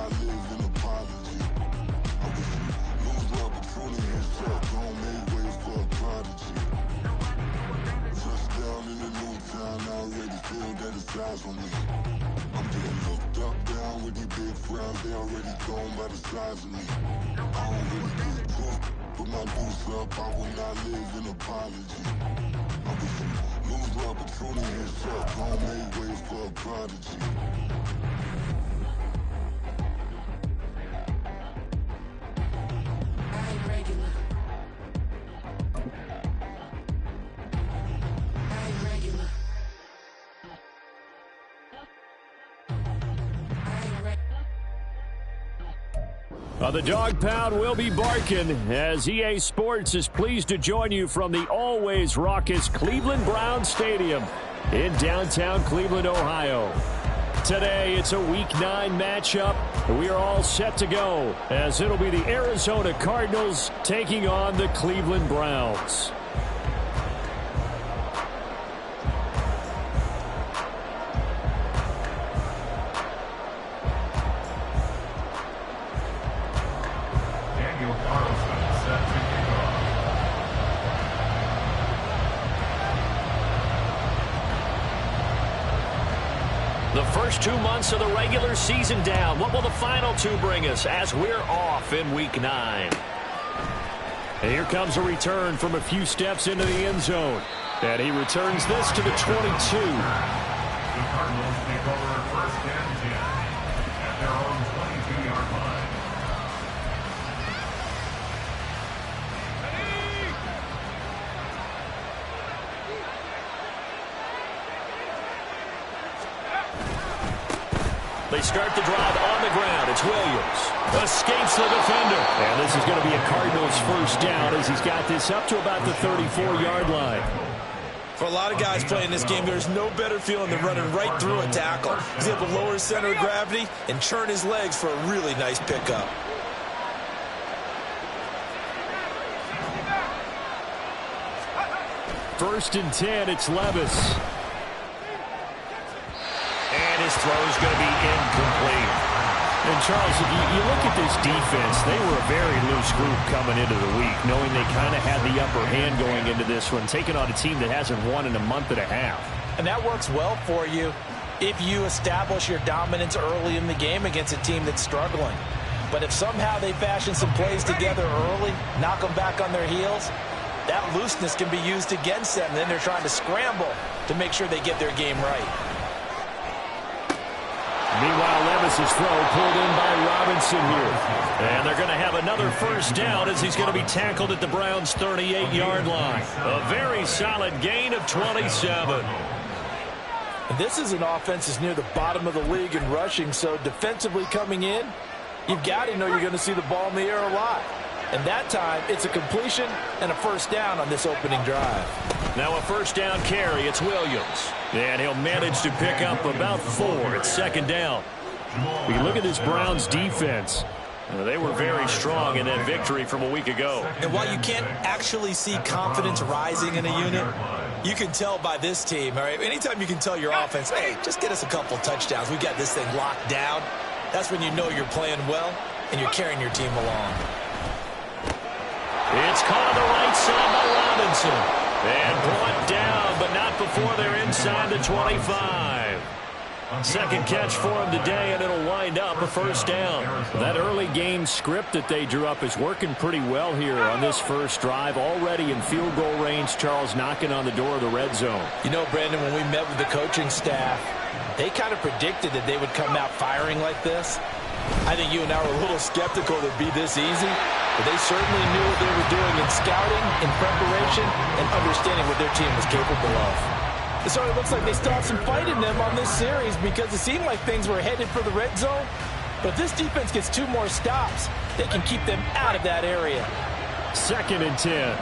not live in apology. I wish you lose the opportunity and start don't make ways for a prodigy. Touchdown in the new town, I already feel that it's eyes on me. I'm getting looked up, down with these big frowns, they already gone by the size of me. I don't really get drunk, put my goose up, I will not live in apology. I wish you lose the opportunity and start don't make ways for a prodigy. The dog pound will be barking as EA Sports is pleased to join you from the always raucous Cleveland Browns Stadium in downtown Cleveland, Ohio. Today, it's a Week 9 matchup. We are all set to go as it'll be the Arizona Cardinals taking on the Cleveland Browns. The first 2 months of the regular season down. What will the final two bring us as we're off in Week 9? And here comes a return from a few steps into the end zone. And he returns this to the 22. The Cardinals take over first and 10 at their own 22-yard line. They start the drive on the ground. It's Williams. Escapes the defender. And this is going to be a Cardinals first down as he's got this up to about the 34-yard line. For a lot of guys playing this game, there's no better feeling than running right through a tackle. He's able to lower his center of gravity and churn his legs for a really nice pickup. First and 10, it's Levis. And his throw is going to be incomplete. And, Charles, if you look at this defense, they were a very loose group coming into the week, knowing they kind of had the upper hand going into this one, taking on a team that hasn't won in a month and a half. And that works well for you if you establish your dominance early in the game against a team that's struggling. But if somehow they fashion some plays together early, knock them back on their heels, that looseness can be used against them. Then they're trying to scramble to make sure they get their game right. Meanwhile, Levis's throw pulled in by Robinson here. And they're going to have another first down as he's going to be tackled at the Browns' 38-yard line. A very solid gain of 27. And this is an offense that's near the bottom of the league in rushing, so defensively coming in, you've got to know you're going to see the ball in the air a lot. And that time, it's a completion and a first down on this opening drive. Now a first down carry. It's Williams. And he'll manage to pick up about 4 at second down. We look at this Browns defense. They were very strong in that victory from a week ago. And while you can't actually see confidence rising in a unit, you can tell by this team, all right? Anytime you can tell your offense, hey, just get us a couple touchdowns. We got this thing locked down. That's when you know you're playing well and you're carrying your team along. It's caught on the right side by Robinson. And brought down, but not before they're inside the 25. Second catch for him today, and it'll wind up a first down. That early game script that they drew up is working pretty well here on this first drive. Already in field goal range, Charles knocking on the door of the red zone. You know, Brandon, when we met with the coaching staff, they kind of predicted that they would come out firing like this. I think you and I were a little skeptical that it'd be this easy, but they certainly knew what they were doing in scouting, in preparation, and understanding what their team was capable of. So it looks like they still have some fight in them on this series because it seemed like things were headed for the red zone. But if this defense gets 2 more stops, they can keep them out of that area. Second and 10.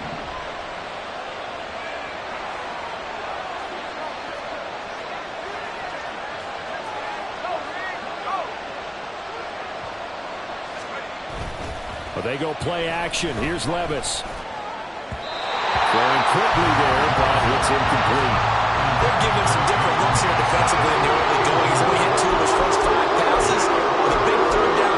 Well, they go play action. Here's Levis. Throwing quickly there, but it's incomplete. They're giving him some different looks here defensively in the early goings. And we hit 2 of his first 5 passes with a big third down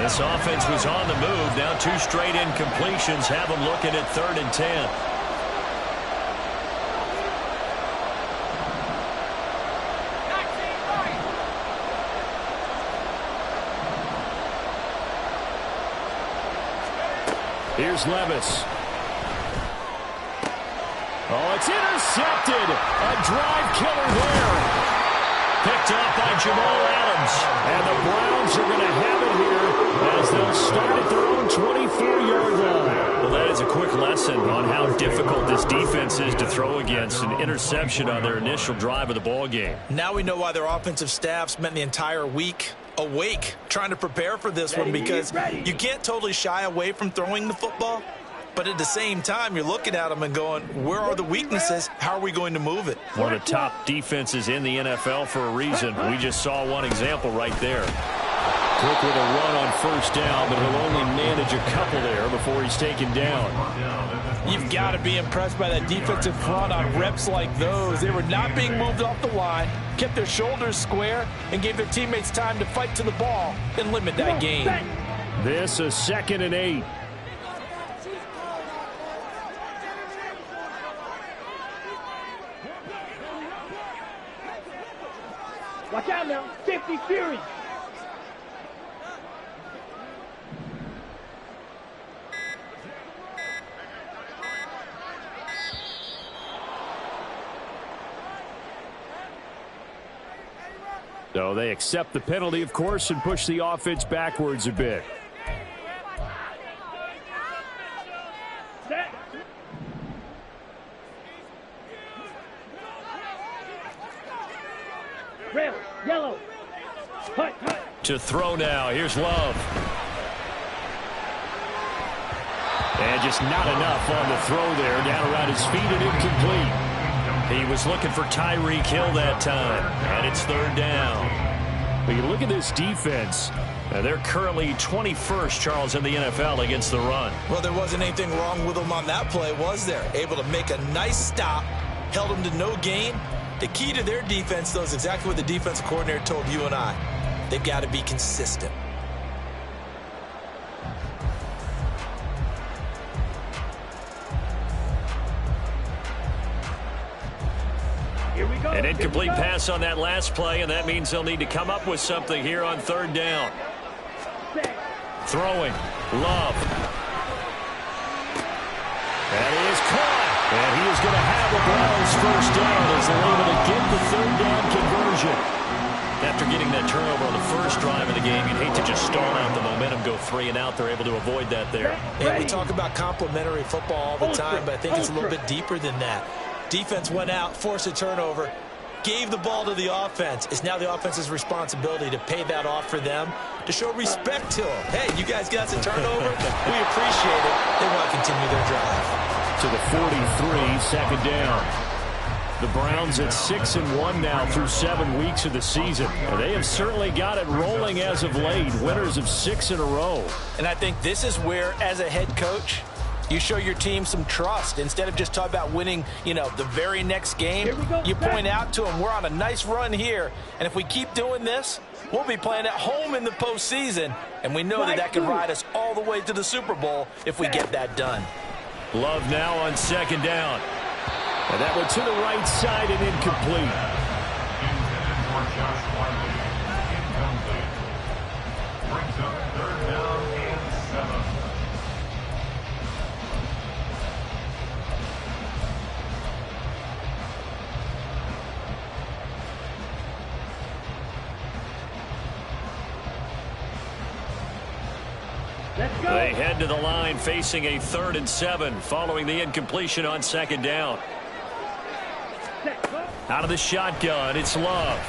This offense was on the move. Now 2 straight incompletions have them looking at 3rd and 10. Here's Levis. Oh, it's intercepted. A drive killer there. Picked off by Jamal Adams. And the Browns are going to have it here as they'll start at their own 24-yard line. Well, that is a quick lesson on how difficult this defense is to throw against. An interception on their initial drive of the ball game. Now we know why their offensive staff spent the entire week awake trying to prepare for this one, because you can't totally shy away from throwing the football. But at the same time, you're looking at them and going, where are the weaknesses? How are we going to move it? One of the top defenses in the NFL for a reason. We just saw one example right there. Quick with a run on 1st down, but he'll only manage a couple there before he's taken down. You've got to be impressed by that defensive front on reps like those. They were not being moved off the line, kept their shoulders square, and gave their teammates time to fight to the ball and limit that gain. This is 2nd and 8. Watch out now. 50 Fury. So they accept the penalty, of course, and push the offense backwards a bit. Set. Red, yellow. Hut, hut. To throw now. Here's Love. And just not enough on the throw there. Down around his feet and incomplete. He was looking for Tyreek Hill that time. And it's 3rd down. But you look at this defense. They're currently 21st, Charles, in the NFL against the run. Well, there wasn't anything wrong with them on that play, was there? Able to make a nice stop. Held them to no gain. The key to their defense, though, is exactly what the defensive coordinator told you and I. They've got to be consistent. Here we go. An incomplete pass on that last play, and that means they'll need to come up with something here on 3rd down. Throwing. Love. That is caught. And he is going to have the Browns 1st down as they're able to get the 3rd down conversion. After getting that turnover on the first drive of the game, you'd hate to just stall out the momentum, go 3 and out. They're able to avoid that there. And we talk about complementary football all the time, but I think it's a little bit deeper than that. Defense went out, forced a turnover, gave the ball to the offense. It's now the offense's responsibility to pay that off for them, to show respect to them. Hey, you guys got some turnover? We appreciate it. They want to continue their drive. To the 43, 2nd down. The Browns at 6-1 now through 7 weeks of the season. And they have certainly got it rolling as of late. Winners of 6 in a row. And I think this is where, as a head coach, you show your team some trust. Instead of just talking about winning, the very next game, you point out to them, we're on a nice run here. And if we keep doing this, we'll be playing at home in the postseason. And we know that can ride us all the way to the Super Bowl if we get that done. Love now on 2nd down. And that one to the right side and incomplete. Intended for Josh Wiley. Incomplete. Brings up 3rd down and 7. Let's go. They head to the line facing a 3rd and 7 following the incompletion on 2nd down. Out of the shotgun, it's Love.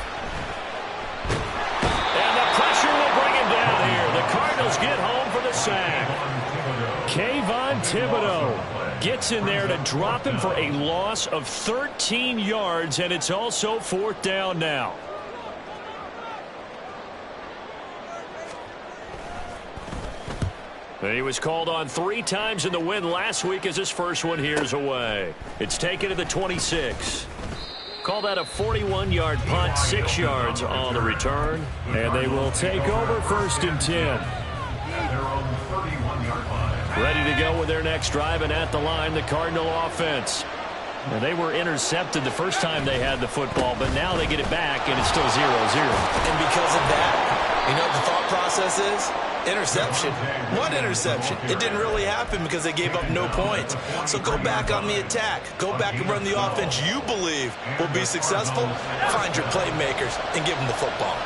And the pressure will bring him down here. The Cardinals get home for the sack. Kayvon Thibodeau gets in there to drop him for a loss of 13 yards, and it's also 4th down now. He was called on 3 times in the win last week as his first one here's away. It's taken to the 26. Call that a 41-yard punt, 6 yards on the return. And they will take over 1st and 10. at their own 31-yard line. Ready to go with their next drive, and at the line, the Cardinal offense. And they were intercepted the first time they had the football, but now they get it back, and it's still 0-0. And because of that, you know what the thought process is? Interception. What interception? It didn't really happen because they gave up no points. So go back on the attack. Go back and run the offense you believe will be successful. Find your playmakers and give them the football.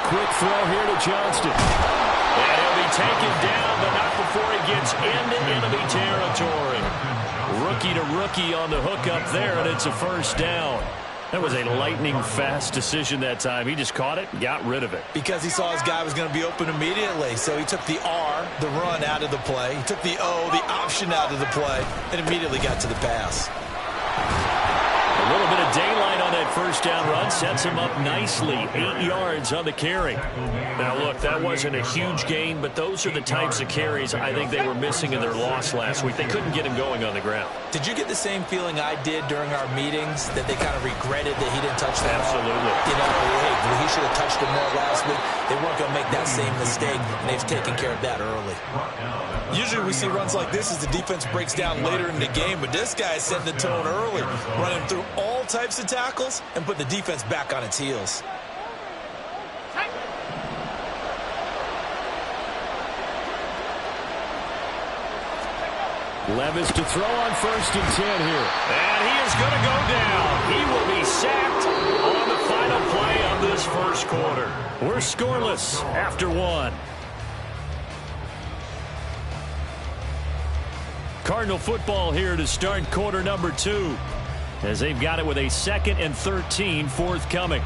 Quick throw here to Johnston. And he'll be taken down, but not before he gets into enemy territory. Rookie to rookie on the hook up there, and it's a first down. That was a lightning-fast decision that time. He just caught it and got rid of it. Because he saw his guy was going to be open immediately. So he took the R, the run, out of the play. He took the O, the option, out of the play, and immediately got to the pass. A little bit of daylight on that first down run sets him up nicely. 8 yards on the carry. Now, look, that wasn't a huge gain, but those are the types of carries I think they were missing in their loss last week. They couldn't get him going on the ground. Did you get the same feeling I did during our meetings, that they kind of regretted that he didn't touch that? Absolutely. You know, hey, he should have touched it more last week. They weren't going to make that same mistake, and they've taken care of that early. Usually we see runs like this as the defense breaks down later in the game, but this guy is setting the tone early, running through all types of tackles and put the defense back on its heels. Levis to throw on 1st and 10 here. And he is going to go down. He will be sacked on the final play of this first quarter. We're scoreless after 1. Cardinal football here to start quarter number 2, as they've got it with a 2nd and 13 forthcoming.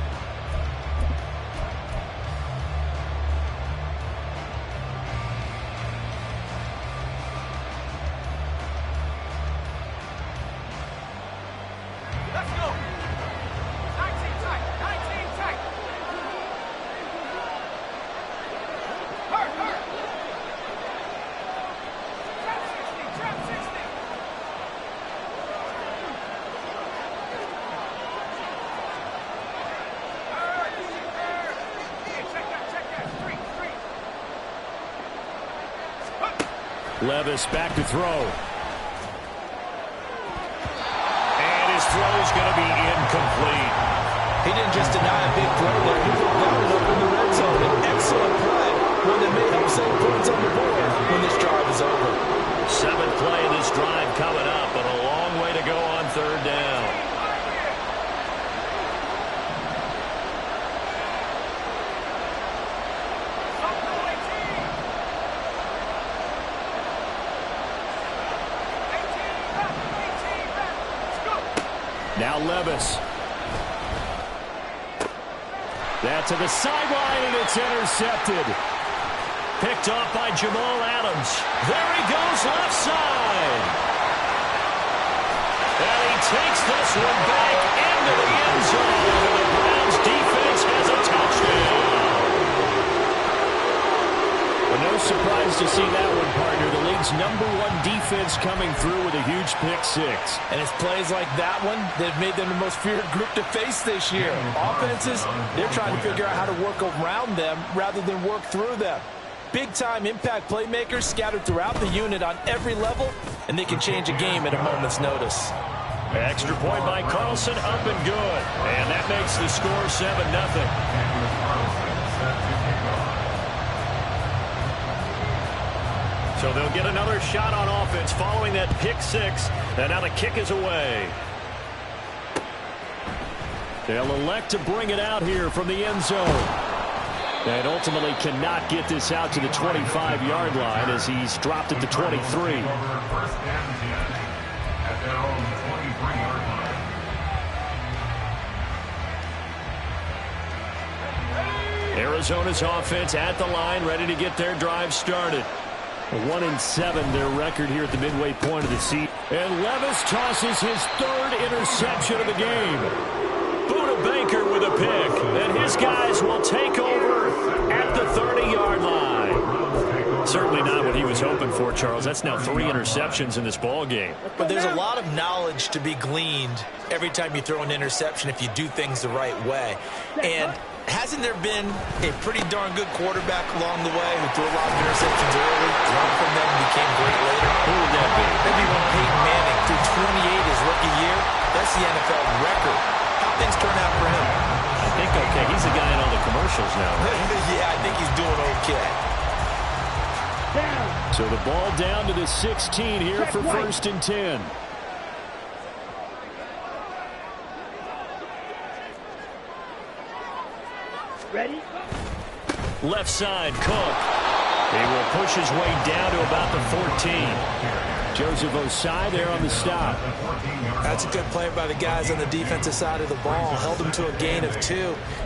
Levis back to throw. And his throw is going to be incomplete. He didn't just deny a big play there. He rounded up in the red zone. An excellent play, one that may help save points on the board when this drive is over. 7th play of this drive coming up, but a long way to go on 3rd down. Now Levis. That to the sideline, and it's intercepted. Picked off by Jamal Adams. There he goes, left side. And he takes this one back into the end zone. And the Browns defense has a touchdown. Well, no surprise to see that one, partner. The league's #1 defense coming through with a huge pick 6. And it's plays like that one that have made them the most feared group to face this year. Offenses, they're trying to figure out how to work around them rather than work through them. Big-time impact playmakers scattered throughout the unit on every level, and they can change a game at a moment's notice. Extra point by Carlson, up and good. And that makes the score 7-0. So they'll get another shot on offense following that pick 6. And now the kick is away. They'll elect to bring it out here from the end zone. And ultimately cannot get this out to the 25-yard line as he's dropped at the 23. First down 10 at their own 23-yard line. Arizona's offense at the line, ready to get their drive started. 1-7, their record here at the midway point of the season. And Levis tosses his 3rd interception of the game. Buda Baker with a pick, and his guys will take over at the 30-yard line. certainly not what he was hoping for, Charles. That's now 3 interceptions in this ball game. But there's a lot of knowledge to be gleaned every time you throw an interception if you do things the right way. And hasn't there been a pretty darn good quarterback along the way who threw a lot of interceptions early, learned from them, and became great later? Who would that be? Maybe when Peyton Manning threw 28 his rookie year. That's the NFL record. How things turn out for him? I think okay. He's the guy in all the commercials now, right? Yeah, I think he's doing okay. Down. So the ball down to the 16 here for 1st and 10. Ready? Left side, Cook. He will push his way down to about the 14. Joseph Osai there on the stop. That's a good play by the guys on the defensive side of the ball. Held him to a gain of 2.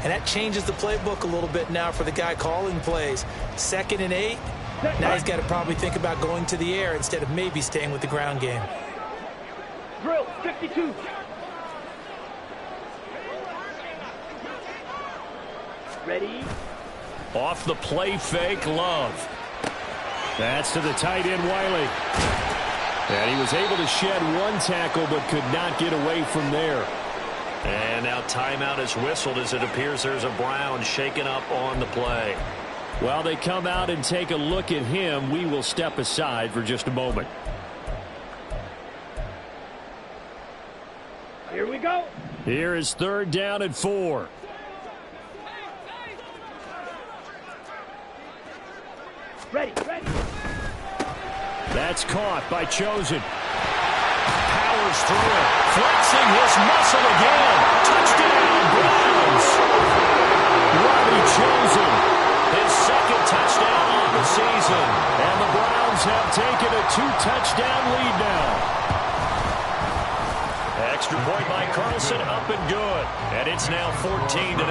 And that changes the playbook a little bit now for the guy calling plays. 2nd and 8. Now he's got to probably think about going to the air instead of maybe staying with the ground game. Drill, 52. Ready? Off the play fake, Love. That's to the tight end, Wiley. And he was able to shed 1 tackle but could not get away from there. And now timeout is whistled as it appears there's a Brown shaken up on the play. While they come out and take a look at him, we will step aside for just a moment. Here we go. Here is 3rd down and 4. Ready. That's caught by Chosen. Powers through it. Flexing his muscle again. Touchdown, Browns. Robbie Chosen. His 2nd touchdown on the season. And the Browns have taken a 2-touchdown lead now. Extra point by Carlson, up and good. And it's now 14-0.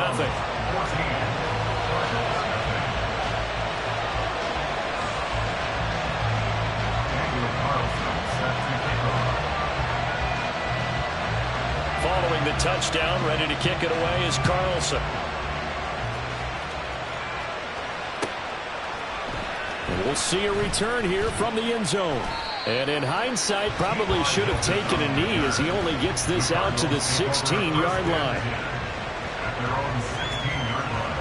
Following the touchdown, ready to kick it away is Carlson. We'll see a return here from the end zone. And in hindsight, probably should have taken a knee as he only gets this out to the 16-yard line. At their own 16-yard line.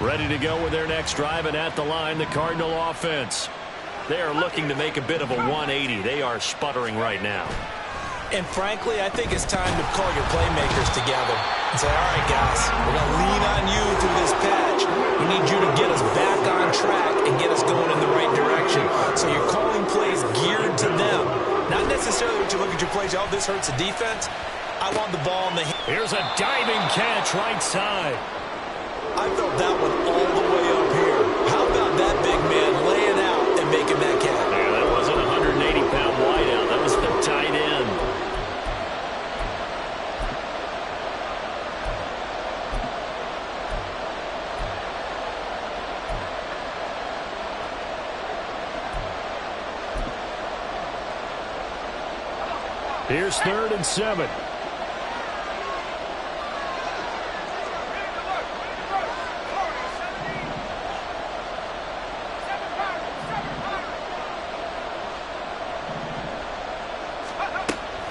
Ready to go with their next drive, and at the line, the Cardinal offense. They are looking to make a bit of a 180. They are sputtering right now. And frankly, I think it's time to call your playmakers together and say, all right, guys, we're going to lean on you through this patch. We need you to get us back on track and get us going in the right direction. So you're calling plays geared to them. Not necessarily when you look at your plays, oh, this hurts the defense. I want the ball in the hand. Here's a diving catch right side. I felt that one all the way up here. How about that big man laying out and making that catch? Yeah, that wasn't a 180-pound wideout. That was the tight end. Here's 3rd and 7.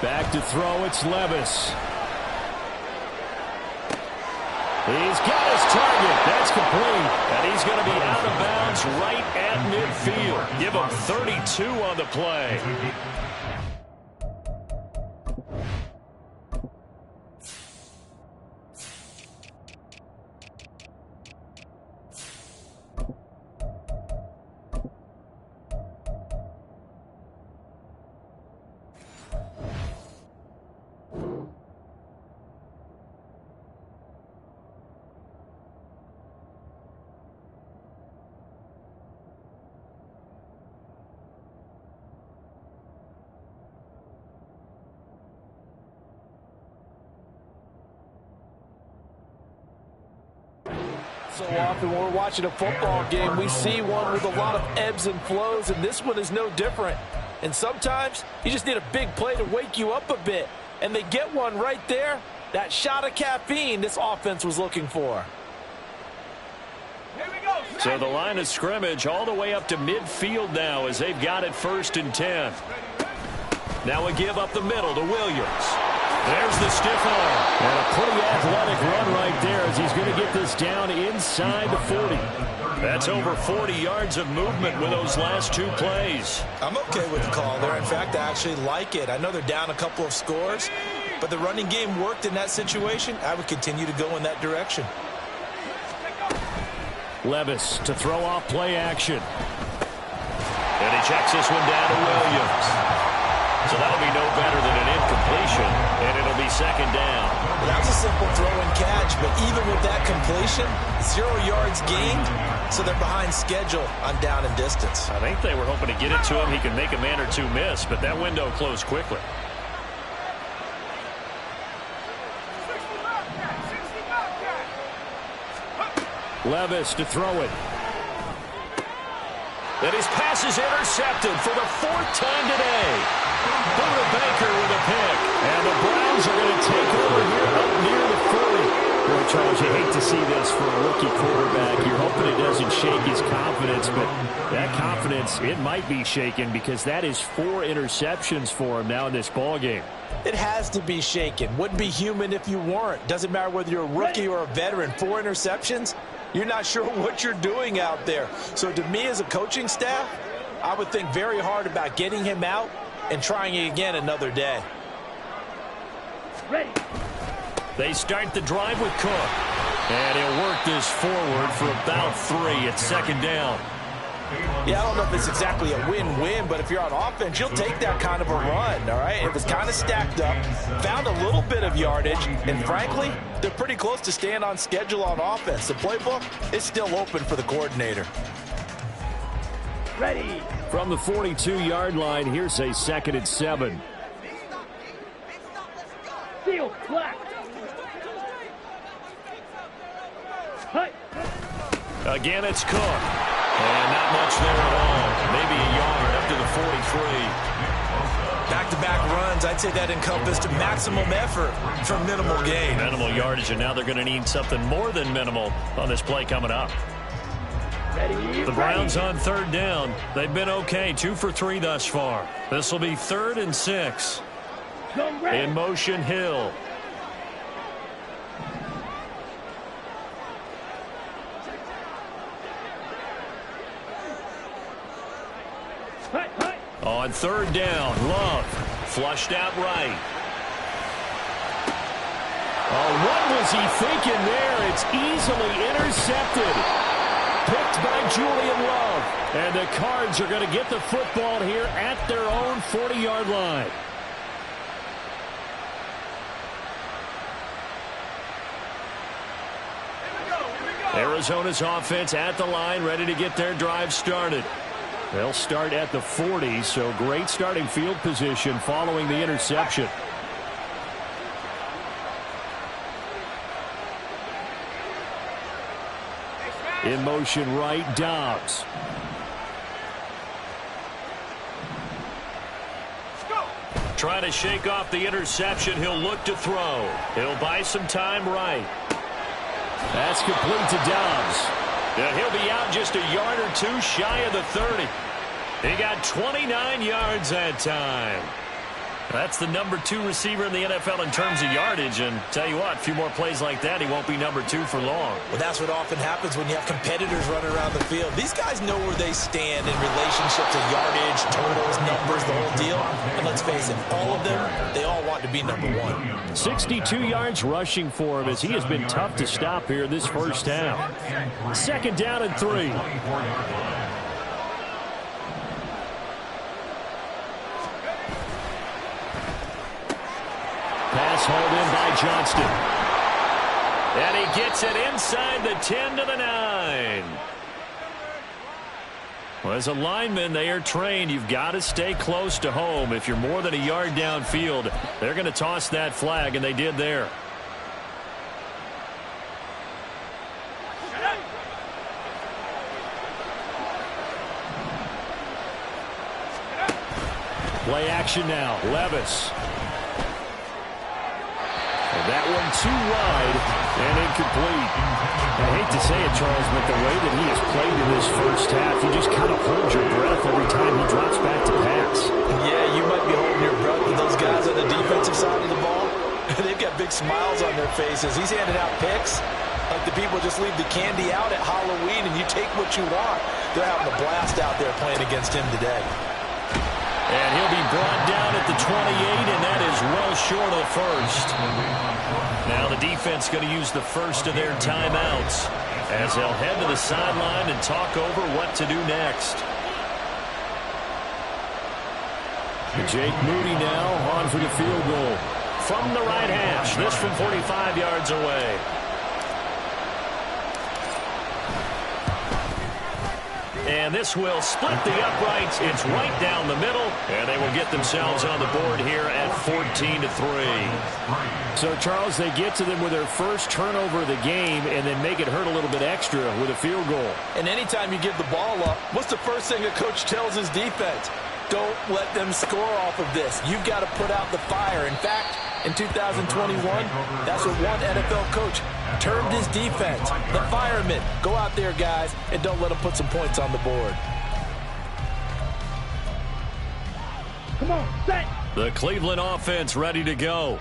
Back to throw, it's Levis. He's got his target. That's complete. And he's going to be out of bounds right at midfield. Give him 32 on the play. So often when we're watching a football game, we see one with a lot of ebbs and flows, and this one is no different. And sometimes you just need a big play to wake you up a bit. And they get one right there. That shot of caffeine this offense was looking for. So the line of scrimmage all the way up to midfield now as they've got it 1st and 10. Now a give up the middle to Williams. There's the stiff arm. And a pretty athletic run right there as he's going to get this down inside the 40. That's over 40 yards of movement with those last 2 plays. I'm okay with the call there. In fact, I actually like it. I know they're down a couple of scores, but the running game worked in that situation. I would continue to go in that direction. Levis to throw off play action. And he checks this one down to Williams. So that'll be no better than an incompletion, and it'll be 2nd down. Well, that was a simple throw and catch, but even with that completion, 0 yards gained, so they're behind schedule on down and distance. I think they were hoping to get it to him. He could make a man or 2 miss, but that window closed quickly. Levis to throw it. And his pass is intercepted for the 4th time today. Buda Baker with a pick. And the Browns are going to take over here up near the 40. Boy, Charles, you hate to see this for a rookie quarterback. You're hoping it doesn't shake his confidence, but that confidence, it might be shaken because that is 4 interceptions for him now in this ballgame. It has to be shaken. Wouldn't be human if you weren't. Doesn't matter whether you're a rookie or a veteran. 4 interceptions, you're not sure what you're doing out there. So to me as a coaching staff, I would think very hard about getting him out and trying it again another day. Ready. They start the drive with Cook. And he'll work this forward for about 3. It's 2nd down. Yeah, I don't know if it's exactly a win-win, but if you're on offense, you'll take that kind of a run, all right? It was kind of stacked up, found a little bit of yardage, and frankly, they're pretty close to staying on schedule on offense. The playbook is still open for the coordinator. Ready. From the 42-yard line, here's a 2nd and 7. Field black. Hi. Again, it's Cook. And not much there at all. Maybe a yard up to the 43. Back-to-back runs, I'd say that encompassed maximum effort for minimal gain. Minimal yardage, and now they're going to need something more than minimal on this play coming up. Ready. The Browns on 3rd down. They've been okay, 2 for 3 thus far. This will be 3rd and 6. In motion, Hill. On 3rd down, Love flushed out right. Oh, what was he thinking there? It's easily intercepted. Picked by Julian Love. And the Cards are going to get the football here at their own 40-yard line. Arizona's offense at the line, ready to get their drive started. They'll start at the 40, so great starting field position following the interception. In motion right, Dobbs. Trying to shake off the interception. He'll look to throw. He'll buy some time right. That's complete to Dobbs. And he'll be out just a yard or 2 shy of the 30. He got 29 yards that time. That's the number 2 receiver in the NFL in terms of yardage. And tell you what, a few more plays like that, he won't be number 2 for long. Well, that's what often happens when you have competitors running around the field. These guys know where they stand in relationship to yardage, totals, numbers, the whole deal. And let's face it, all of them, they all want to be number 1. 62 yards rushing for him as he has been tough to stop here this first half. 2nd down and 3. Pass hauled in by Johnston. And he gets it inside the 10 to the 9. Well, as a lineman, they are trained. You've got to stay close to home. If you're more than a yard downfield, they're going to toss that flag, and they did there. Play action now. Levis. And that one too wide and incomplete. I hate to say it, Charles, but the way that he has played in this first half, you just kind of hold your breath every time he drops back to pass. Yeah, you might be holding your breath with those guys on the defensive side of the ball. They've got big smiles on their faces. He's handing out picks like the people just leave the candy out at Halloween and you take what you want. They're having a blast out there playing against him today. And he'll be brought down at the 28, and that is well short of the first. Now the defense going to use the first of their timeouts as they'll head to the sideline and talk over what to do next. Jake Moody now on for the field goal. From the right hash, this from 45 yards away. And this will split the uprights. It's right down the middle, and they will get themselves on the board here at 14-3. So, Charles, they get to them with their first turnover of the game and then make it hurt a little bit extra with a field goal. And anytime you give the ball up, what's the first thing a coach tells his defense? Don't let them score off of this. You've got to put out the fire. In fact, in 2021, that's what one NFL coach termed his defense. The firemen. Go out there, guys, and don't let them put some points on the board. Come on, set. The Cleveland offense ready to go.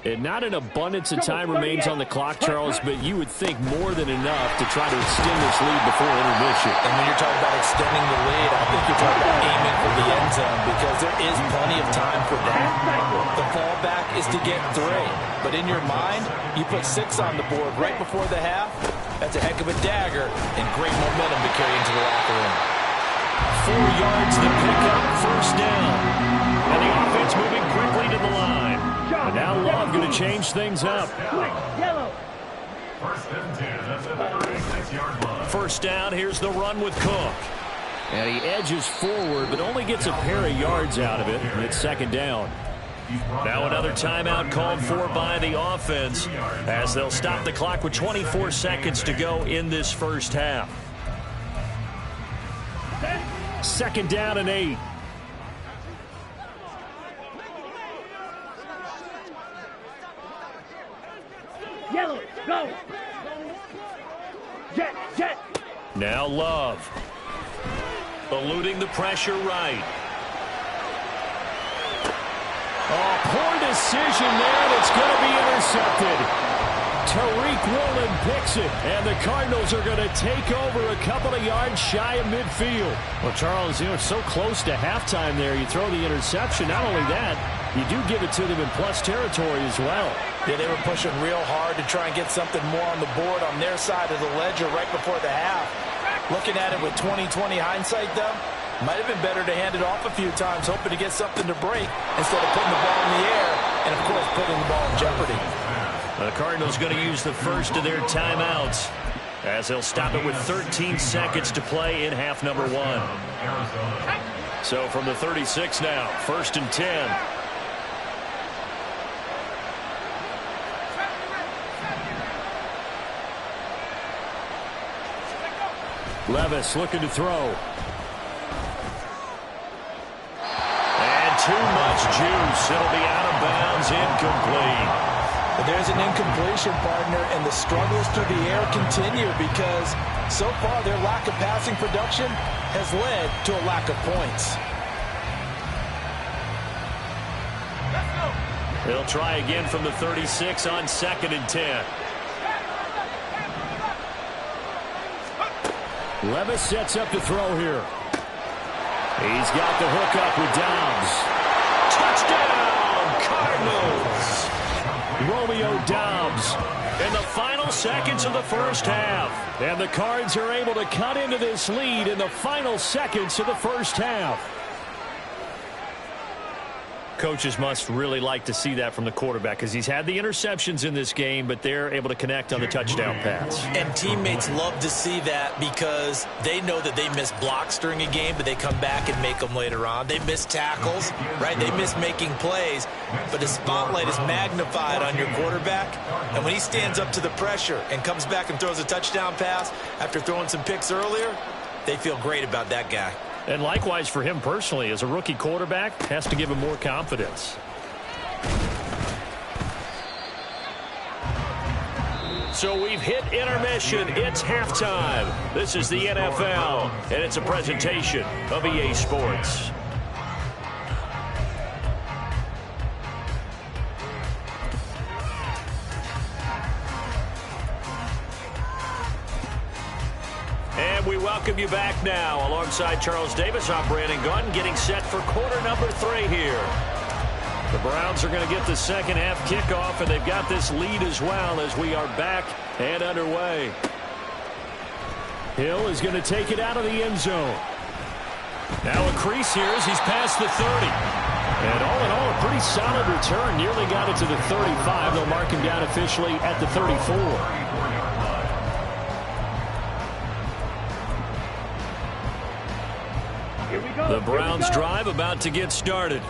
And not an abundance of time remains on the clock, Charles, but you would think more than enough to try to extend this lead before intermission. And when you're talking about extending the lead, I think you're talking about aiming for the end zone because there is plenty of time for that. The fallback is to get 3. But in your mind, you put 6 on the board right before the half. That's a heck of a dagger and great momentum to carry into the locker room. 4 yards to pick up, first down. And the offense moving quickly to the line. And now Love going to change things up. Yellow. First and 10 at the 36-yard line. First down, here's the run with Cook. And he edges forward, but only gets a pair of yards out of it. And it's second down. Now another timeout called for by the offense as they'll stop the clock with 24 seconds to go in this first half. Second down and 8. Yellow, go. Jet, jet. Now Love. Eluding the pressure right. Oh, poor decision there. That's going to be intercepted. Tariq Woolen picks it, and the Cardinals are going to take over a couple of yards shy of midfield. Well, Charles, you know, it's so close to halftime there. You throw the interception. Not only that, you do give it to them in plus territory as well. Yeah, they were pushing real hard to try and get something more on the board on their side of the ledger right before the half. Looking at it with 20/20 hindsight, though, might have been better to hand it off a few times, hoping to get something to break instead of putting the ball in the air and, of course, putting the ball in jeopardy. The Cardinals going to use the first of their timeouts as they'll stop it with 13 seconds to play in half number 1. So from the 36 now, first and 10. Levis looking to throw. And too much juice. It'll be out of bounds, incomplete. But there's an incompletion, partner, and the struggles through the air continue because so far their lack of passing production has led to a lack of points. They'll try again from the 36 on second and 10. Levis sets up to throw here. He's got the hook up with Dobbs. Touchdown, Cardinals! Romeo Dobbs in the final seconds of the first half. And the Cards are able to cut into this lead in the final seconds of the first half. Coaches must really like to see that from the quarterback because he's had the interceptions in this game, but they're able to connect on the touchdown pass. And teammates love to see that because they know that they miss blocks during a game, but they come back and make them later on. They miss tackles, right? They miss making plays, but the spotlight is magnified on your quarterback. And when he stands up to the pressure and comes back and throws a touchdown pass after throwing some picks earlier, they feel great about that guy. And likewise for him personally, as a rookie quarterback, has to give him more confidence. So we've hit intermission. It's halftime. This is the NFL, and it's a presentation of EA Sports. And we welcome you back now. Alongside Charles Davis, I'm Brandon Gunn, getting set for quarter number 3 here. The Browns are going to get the second half kickoff, and they've got this lead as well as we are back and underway. Hill is going to take it out of the end zone. Now a crease here as he's past the 30. And all in all, a pretty solid return. Nearly got it to the 35. They'll mark him down officially at the 34. The Browns drive about to get started.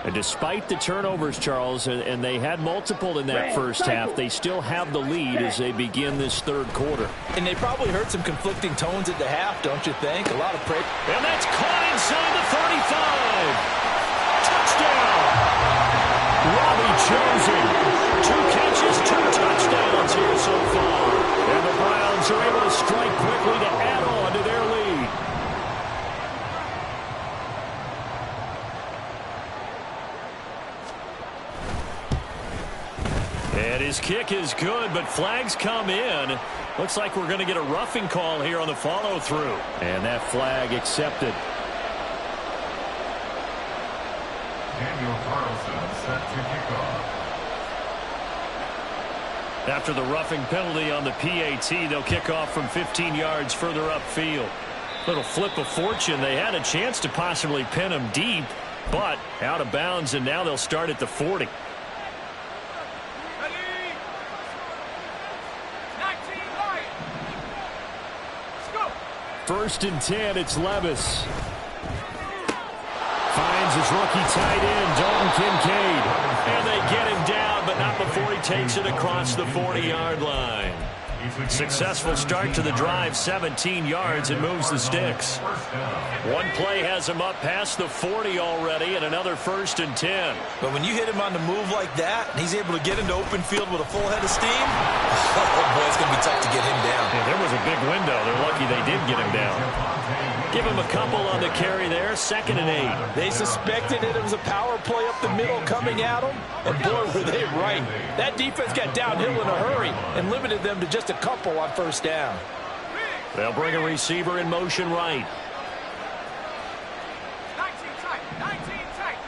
And despite the turnovers, Charles, and they had multiple in that first half, they still have the lead as they begin this third quarter. And they probably heard some conflicting tones at the half, don't you think? A lot of praise. And that's caught inside the 35. Touchdown! Robbie Johnson. 2 catches, 2 touchdowns here so far. And the Browns are able to strike quickly to add on to their lead. And his kick is good, but flags come in. Looks like we're going to get a roughing call here on the follow-through. And that flag accepted. Daniel Carlson set to kick off. After the roughing penalty on the PAT, they'll kick off from 15 yards further upfield. Little flip of fortune. They had a chance to possibly pin him deep, but out of bounds, and now they'll start at the 40. First and 10, it's Levis. Finds his rookie tight end, Dalton Kincaid. And they get him down, but not before he takes it across the 40-yard line. Successful start to the drive, 17 yards, and moves the sticks. One play has him up past the 40 already, and another first and 10. But when you hit him on the move like that, and he's able to get into open field with a full head of steam, oh boy, it's going to be tough to get him down. Yeah, there was a big window. They're lucky they did get him down. Give him a couple on the carry there, 2nd and 8. They suspected it was a power play up the middle coming at them, and boy, were they right. That defense got downhill in a hurry and limited them to just a couple on first down. They'll bring a receiver in motion right. 19 tight, 19 tight.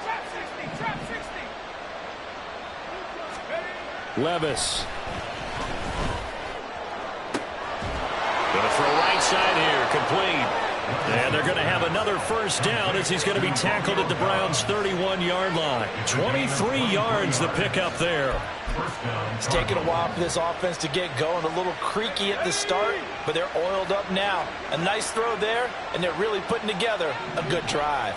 Trap 60, trap 60. Levis. Going to throw right side here, complete. And they're going to have another first down as he's going to be tackled at the Browns' 31-yard line. 23 yards the pickup there. It's taken a while for this offense to get going. A little creaky at the start, but they're oiled up now. A nice throw there, and they're really putting together a good drive.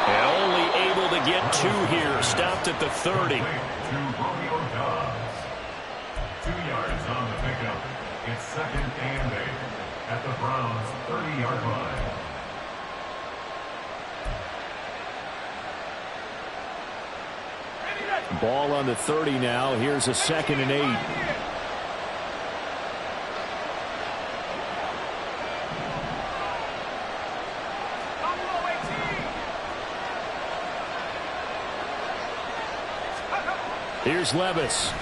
And only able to get 2 here. Stopped at the 30. 2 yards on the pickup. It's 2nd and 8 at the Browns' 30-yard line. Ball on the 30 now. Here's a 2nd and 8. Here's Levis.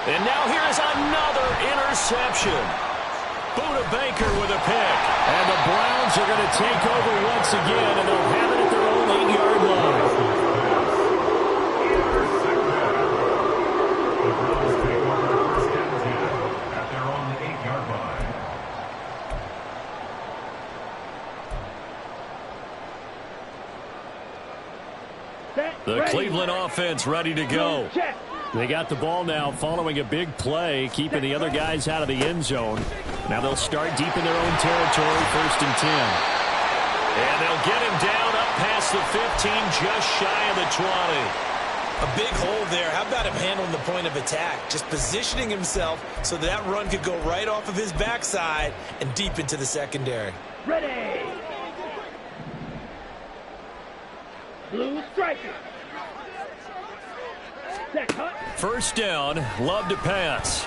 And now here is another interception. Buda Baker with a pick. And the Browns are going to take over once again, and they'll have it at their own 8-yard line. The Cleveland offense ready to go. They got the ball now following a big play, keeping the other guys out of the end zone. Now they'll start deep in their own territory, 1st and 10. And they'll get him down up past the 15, just shy of the 20. A big hole there. How about him handling the point of attack? Just positioning himself so that run could go right off of his backside and deep into the secondary. Ready. Blue striker. Set cut. First down, Love to pass.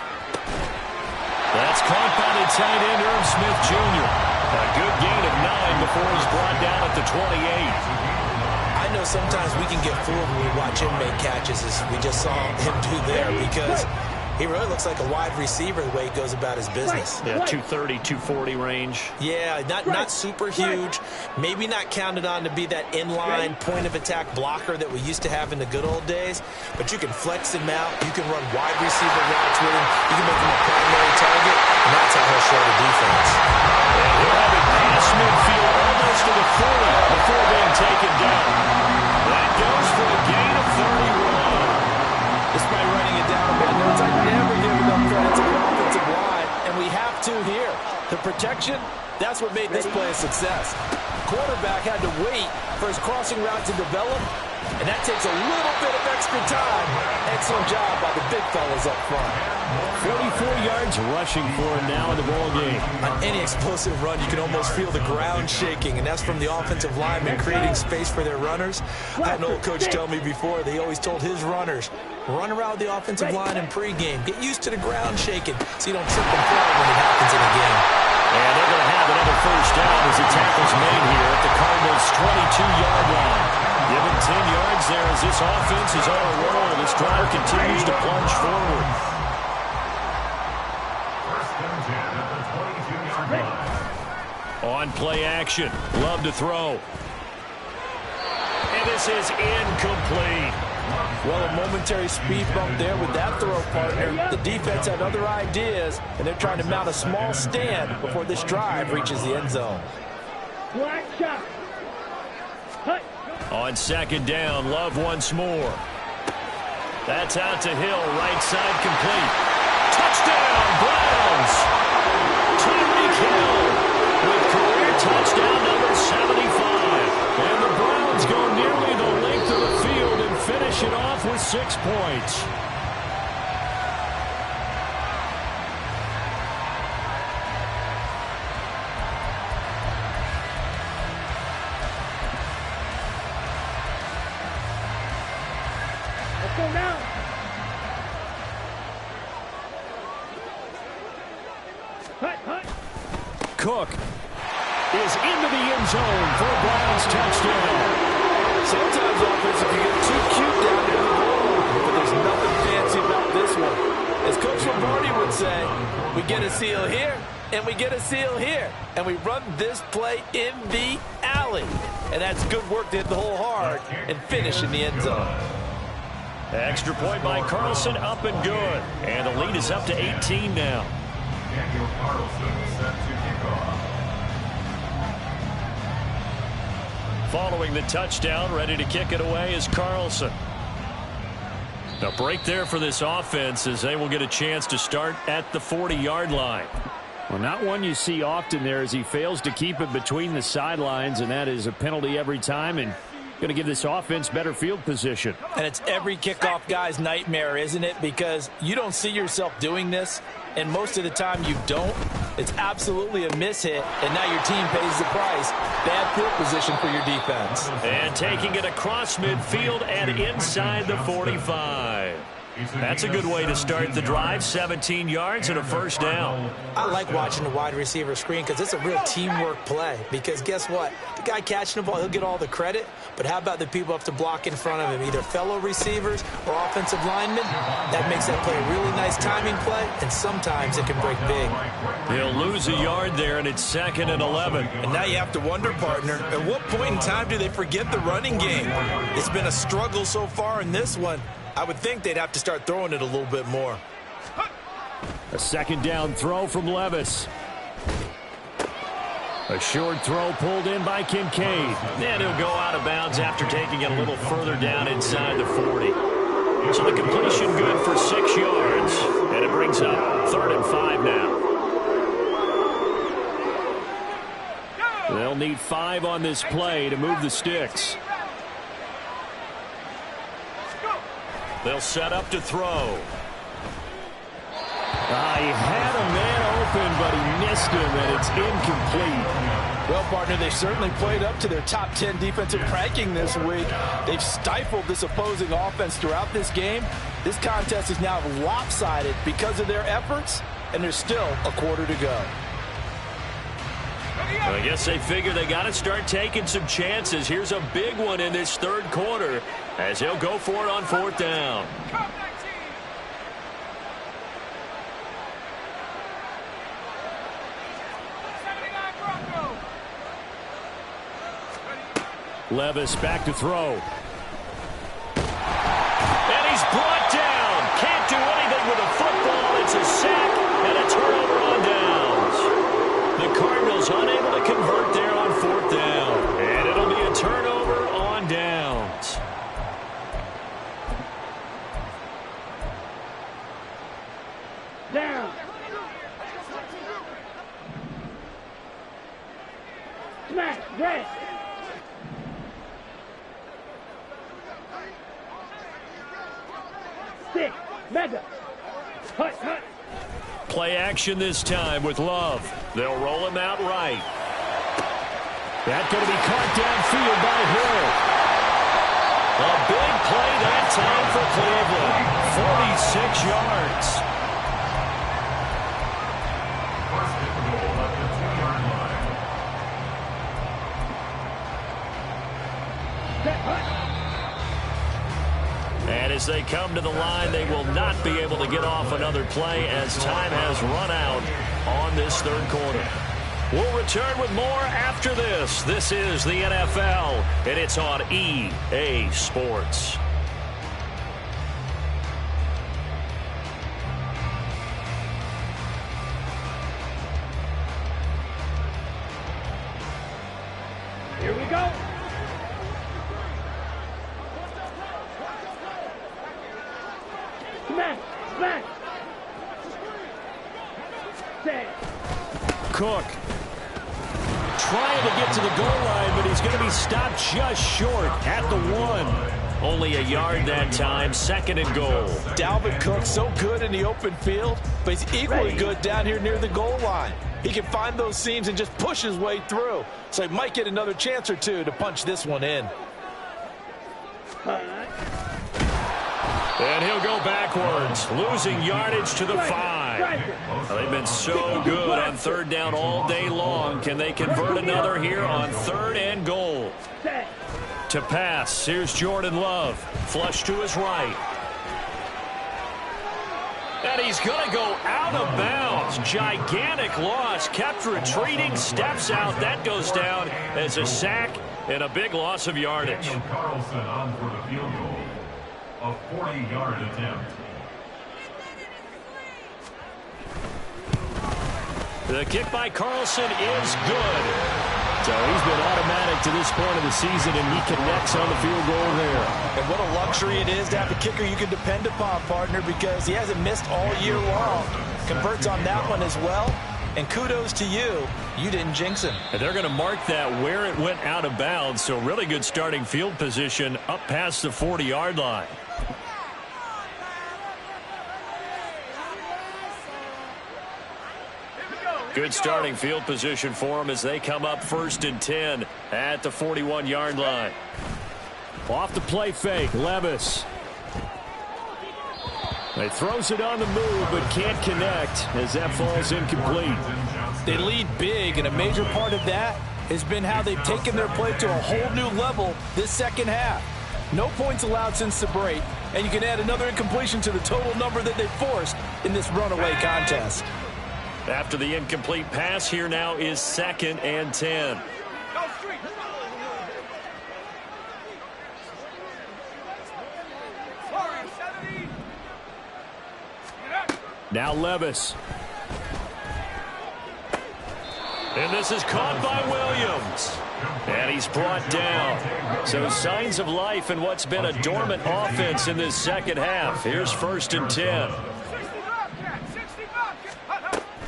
That's caught by the tight end, Irv Smith Jr. A good gain of 9 before he's brought down at the 28. I know sometimes we can get fooled when we watch him make catches, as we just saw him do there, because he really looks like a wide receiver the way he goes about his business. Yeah, 230, 240 range. Yeah, not super huge. Maybe not counted on to be that inline point-of-attack blocker that we used to have in the good old days, but you can flex him out. You can run wide receiver routes with him. You can make him a primary target, and that's how he'll show the defense. And he'll have it past midfield almost to the 40 before being taken down. That goes for a gain of 31. Despite running it down a bit, notes I never give enough credit to the offensive line, and we have to here. The protection, that's what made this play a success. Quarterback had to wait for his crossing route to develop, and that takes a little bit of extra time. Excellent job by the big fellas up front. 44 yards rushing for him now in the ball game. On any explosive run, you can almost feel the ground shaking, and that's from the offensive linemen creating space for their runners. I had an old coach tell me before, they always told his runners, run around the offensive line in pregame. Get used to the ground shaking so you don't trip and fall when it happens in a game. And they're going to have another first down as the tackle's made here at the Cardinals' 22-yard line. Given 10 yards there as this offense is on a roll. This drive continues to plunge forward. On play action, Love to throw. And this is incomplete. Well, a momentary speed bump there with that throw, partner. The defense had other ideas, and they're trying to mount a small stand before this drive reaches the end zone. Black shot. Cut. On second down, Love once more. That's out to Hill, right side complete. Touchdown, Browns! Tyreek Hill with career touchdown number 75. And the Browns go nearly the length of the field and finish it off with 6 points. Let's go now. Cut. Cook is into the end zone for a Browns touchdown. Sometimes offensive can get too cute down near the goal, but there's nothing fancy about this one. As Coach Lombardi would say, we get a seal here, and we get a seal here, and we run this play in the alley. And that's good work to hit the hole hard and finish in the end zone. Extra point by Carlson, up and good. And the lead is up to 18 now. Daniel Carlson set to kick off. Following the touchdown, ready to kick it away is Carlson. A break there for this offense as they will get a chance to start at the 40-yard line. Well, not one you see often there as he fails to keep it between the sidelines, and that is a penalty every time and going to give this offense better field position. And it's every kickoff guy's nightmare, isn't it? Because you don't see yourself doing this, and most of the time you don't. It's absolutely a mishit, and now your team pays the price. Bad field position for your defense. And taking it across midfield and inside the 45. That's a good way to start the drive. 17 yards and a first down. I like watching the wide receiver screen because it's a real teamwork play. Because guess what? The guy catching the ball, he'll get all the credit. But how about the people up to block in front of him, either fellow receivers or offensive linemen? That makes that play a really nice timing play, and sometimes it can break big. He'll lose a yard there, and it's 2nd and 11. And now you have to wonder, partner, at what point in time do they forget the running game? It's been a struggle so far in this one. I would think they'd have to start throwing it a little bit more. A second down throw from Levis. A short throw pulled in by Kincaid. And he'll go out of bounds after taking it a little further down inside the 40. So the completion good for 6 yards. And it brings up 3rd and 5 now. They'll need 5 on this play to move the sticks. They'll set up to throw. He had a man open, but he missed him, and it's incomplete. Well, partner, they certainly played up to their top 10 defensive ranking this week. They've stifled this opposing offense throughout this game. This contest is now lopsided because of their efforts, and there's still a quarter to go. Well, I guess they figure they got to start taking some chances. Here's a big one in this third quarter as he'll go for it on fourth down. Levis back to throw. And he's brought down. Can't do anything with a football. It's a sack and a turnover on downs. The Cardinals unable to convert there on fourth down. And it'll be a turnover on downs. Down. Smash. Red. Stick. Mega. Hut. Hut. Play action this time with Love. They'll roll him out right. That's going to be caught downfield by Hill. A big play that time for Cleveland. 46 yards. First and goal at the 2-yard line. Set. Hut. And as they come to the line, they will not be able to get off another play as time has run out on this third quarter. We'll return with more after this. This is the NFL, and it's on EA Sports. Here we go. Smash. Smash. Set. Cook trying to get to the goal line, but he's going to be stopped just short at the 1. Only a yard that time, second and goal. Dalvin Cook, so good in the open field, but he's equally good down here near the goal line. He can find those seams and just push his way through. So he might get another chance or two to punch this one in. And he'll go backwards, losing yardage to the 5. Well, they've been so good on third down all day long. Can they convert another here on third and goal? To pass, here's Jordan Love. Flush to his right. And he's going to go out of bounds. Gigantic loss. Kept retreating, steps out. That goes down as a sack and a big loss of yardage. Daniel Carlson on for the field goal. A 40-yard attempt. The kick by Carlson is good. So he's been automatic to this point of the season, and he connects on the field goal there. And what a luxury it is to have a kicker you can depend upon, partner, because he hasn't missed all year long. Converts on that one as well. And kudos to you. You didn't jinx him. And they're going to mark that where it went out of bounds. So really good starting field position up past the 40-yard line. Good starting field position for them as they come up 1st and 10 at the 41-yard line. Off the play fake, Levis. He throws it on the move but can't connect as that falls incomplete. They lead big, and a major part of that has been how they've taken their play to a whole new level this second half. No points allowed since the break, and you can add another incompletion to the total number that they forced in this runaway contest. After the incomplete pass, here now is 2nd and 10. Now Levis. And this is caught by Williams. And he's brought down. So signs of life in what's been a dormant offense in this second half. Here's 1st and 10.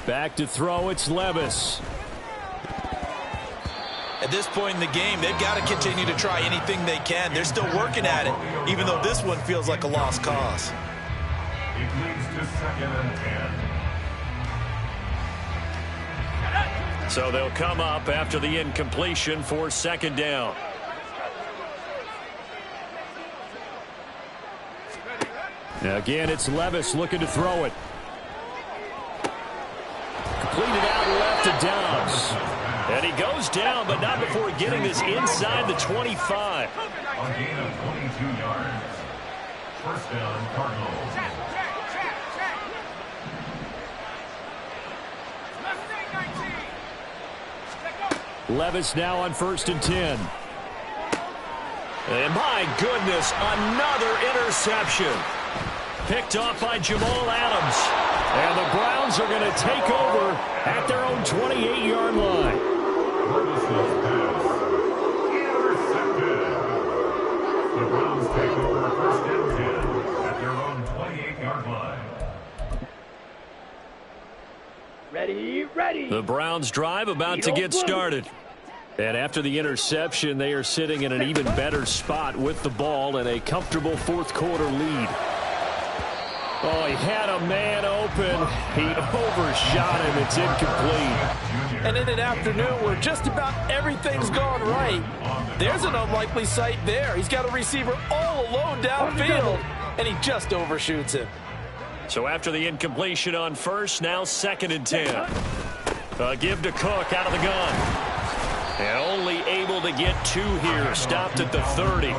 Back to throw, it's Levis. At this point in the game, they've got to continue to try anything they can. They're still working at it, even though this one feels like a lost cause. It leads to 2nd and 10. So they'll come up after the incompletion for 2nd down. Again, it's Levis looking to throw it. Completed out left to Dobbs. And he goes down, but not before getting this inside the 25. A gain of 22 yards. 1st down, Cardinals. Check. Mustang 19. Levis now on 1st and 10. And my goodness, another interception. Picked off by Jamal Adams. And the Browns are going to take over at their own 28-yard line. Ferguson's pass. Intercepted. The Browns take over 1st and 10 at their own 28-yard line. Ready. The Browns drive about to get started. And after the interception, they are sitting in an even better spot with the ball and a comfortable 4th quarter lead. Oh, he had a man open. He overshot him. It's incomplete. And in an afternoon where just about everything's gone right, there's an unlikely sight there. He's got a receiver all alone downfield, and he just overshoots him. So after the incompletion on 1st, now 2nd and 10. Give to Cook out of the gun. And only able to get 2 here. Stopped at the 30.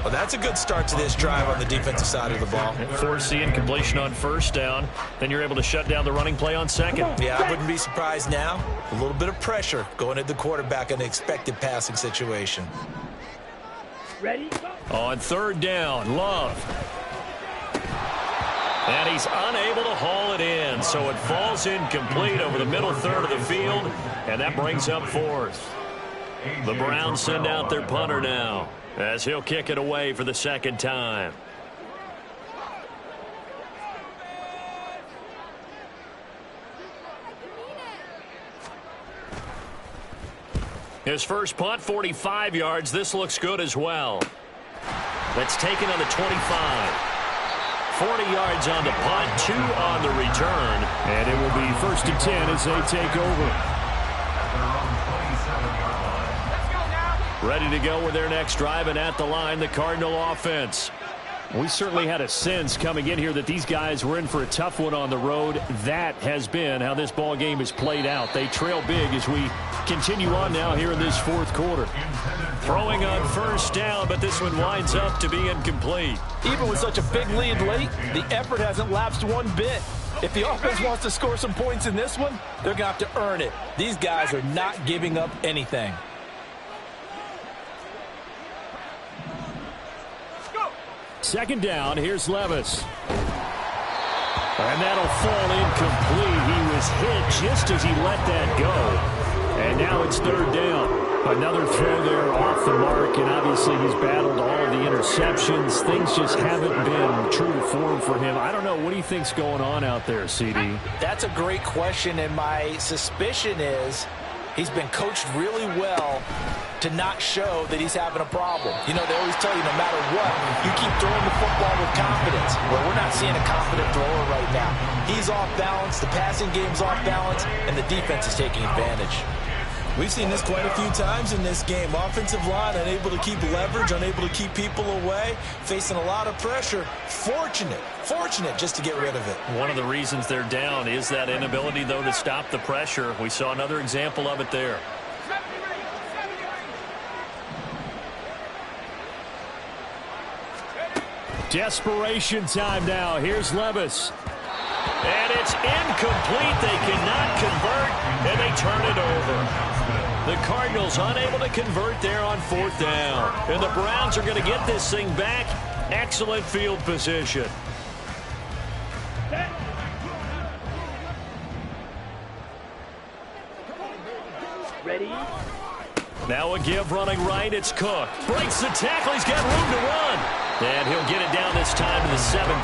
Well, that's a good start to this drive on the defensive side of the ball. Force the incompletion on 1st down. Then you're able to shut down the running play on 2nd. Yeah, I wouldn't be surprised now. A little bit of pressure going at the quarterback in an expected passing situation. Ready. On 3rd down, Love. And he's unable to haul it in, so it falls incomplete over the middle 3rd of the field, and that brings up 4th. The Browns send out their punter now, as he'll kick it away for the 2nd time. His first punt, 45 yards. This looks good as well. That's taken on the 25. 40 yards on the punt, 2 on the return. And it will be 1st and 10 as they take over. Ready to go with their next drive, and at the line, the Cardinal offense. We certainly had a sense coming in here that these guys were in for a tough one on the road. That has been how this ball game has played out. They trail big as we continue on now here in this 4th quarter. Throwing on 1st down, but this one winds up to be incomplete. Even with such a big lead late, the effort hasn't lapsed one bit. If the offense wants to score some points in this one, they're going to have to earn it. These guys are not giving up anything. Second down, here's Levis. And that'll fall incomplete. He was hit just as he let that go. And now it's 3rd down. Another throw there off the mark, and obviously he's battled all of the interceptions. Things just haven't been true to form for him. I don't know. What do you think's going on out there, CD? That's a great question, and my suspicion is he's been coached really well to not show that he's having a problem. You know, they always tell you no matter what, you keep throwing the football with confidence. Well, we're not seeing a confident thrower right now. He's off balance, the passing game's off balance, and the defense is taking advantage. We've seen this quite a few times in this game. Offensive line unable to keep leverage, unable to keep people away, facing a lot of pressure. Fortunate just to get rid of it. One of the reasons they're down is that inability, though, to stop the pressure. We saw another example of it there. Desperation time now. Here's Levis. And it's incomplete. They cannot convert, and they turn it over. The Cardinals unable to convert there on 4th down. And the Browns are going to get this thing back. Excellent field position. Ready. Now a give running right. It's Cook. Breaks the tackle. He's got room to run. And he'll get it down this time to the 17.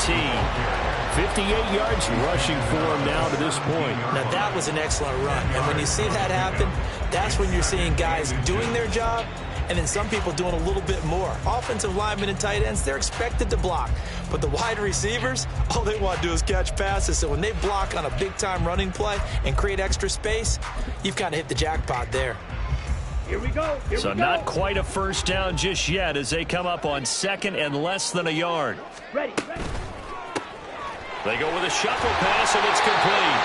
58 yards rushing for him now to this point. Now, that was an excellent run. And when you see that happen, that's when you're seeing guys doing their job and then some people doing a little bit more. Offensive linemen and tight ends, they're expected to block. But the wide receivers, all they want to do is catch passes. So when they block on a big-time running play and create extra space, you've kind of hit the jackpot there. Here we go. So not quite a first down just yet as they come up on second and less than a yard. Ready. They go with a shuffle pass, and it's complete.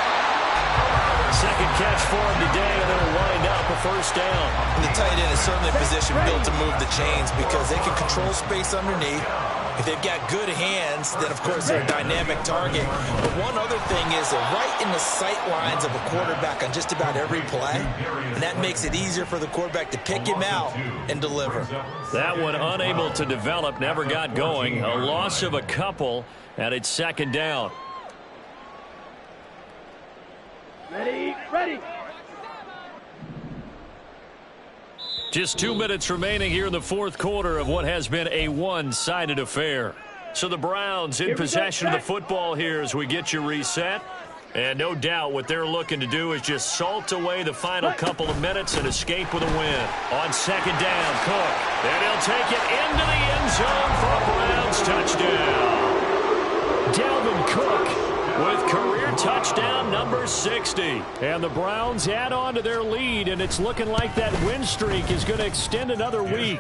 Second catch for him today, and it'll wind up a first down. And the tight end is certainly a position built to move the chains because they can control space underneath. If they've got good hands, then, of course, they're a dynamic target. But one other thing is they're right in the sight lines of a quarterback on just about every play, and that makes it easier for the quarterback to pick him out and deliver. That one unable to develop, never got going. A loss of a couple, and it's second down. Ready. Just 2 minutes remaining here in the fourth quarter of what has been a one-sided affair. So the Browns in possession of the football here as we get you reset. And no doubt what they're looking to do is just salt away the final couple of minutes and escape with a win. On second down, Cook. And he'll take it into the end zone for a Browns touchdown. Dalvin Cook with career touchdown number 60. And the Browns add on to their lead, and it's looking like that win streak is going to extend another week.